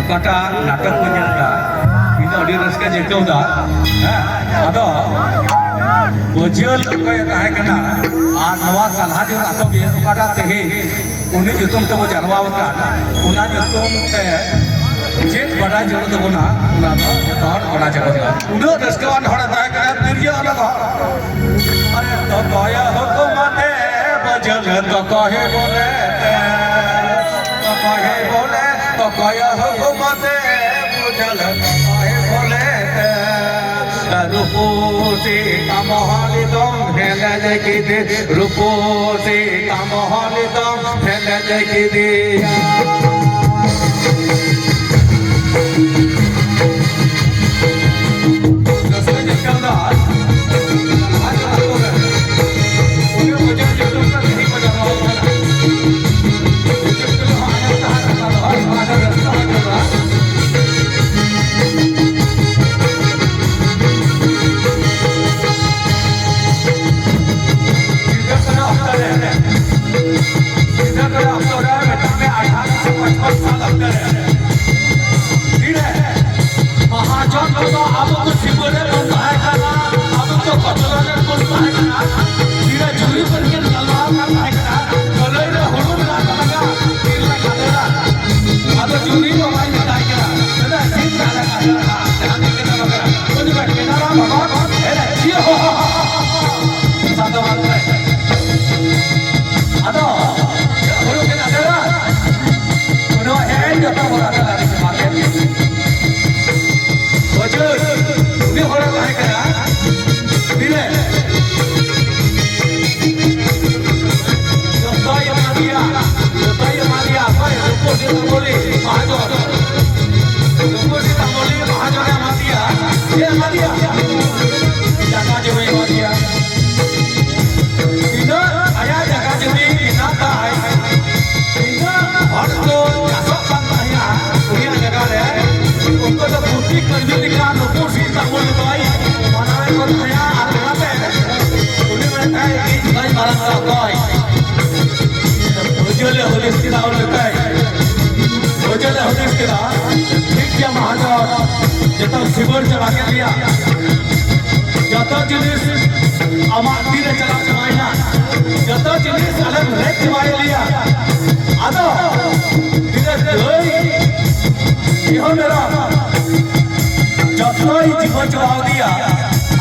kata natak penyerta itu di raska jekau dah ada bojol kaya tahe kena nawa salah dia atau dia kata tehe uni jutum tu janwa kan una jutum te jet bada jero tu guna una tor bada jero udah raska wan hora tahe kena dirja alag are to kaya hukumate bojol to kahe bole to kahe bole to kaya hukumate bojol kahe bole रूपोसे कामहालिदम हेले जगिदे रूपोसे कामहालिदम हेले जगिदे शिवर चला के लिया जत जिनिस अमाती रे चला चलाइना जत जिनिस अलग रे चलाइ लिया आदो दिने दई इहो मेरा जतई जीवन चला दिया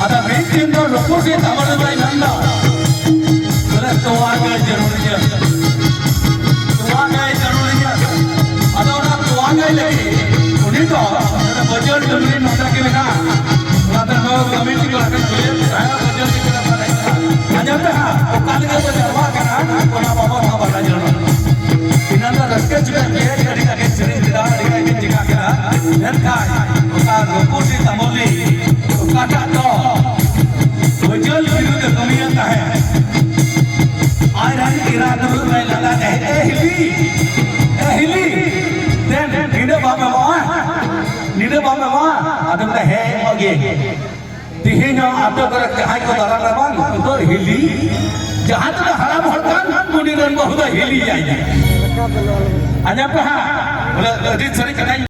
आदा मेन दिन नो लोको से तमन भाई नंदा बोले तो आगे जरूरी है आदो ना तो आगे लगी उन्हीं तो बजट जमीन नोटा के बिना रात में कमेटी को रखने के लिए आया बजट की तरफ नहीं आजा पे वो काले के दरबार का ना कोना बाबा का बड़ा जरूर इनका रस्ते चुके ये गाड़ी का चरी दिला दिला के जगह का नरका उसका रोपोटी तमोली उसका तो बजट विरुद्ध कमियां का है आयरन इरादा में लगा एहिली देन नीडे बाबा नीडे बाबा आदम का है आगे तिहेना आतो कर जहां को दरा रबान तो हिली जहां तक हराम हड़कान मुनीरन बहुत हिली जाए आजा पे बोले अजीत सरी कनाई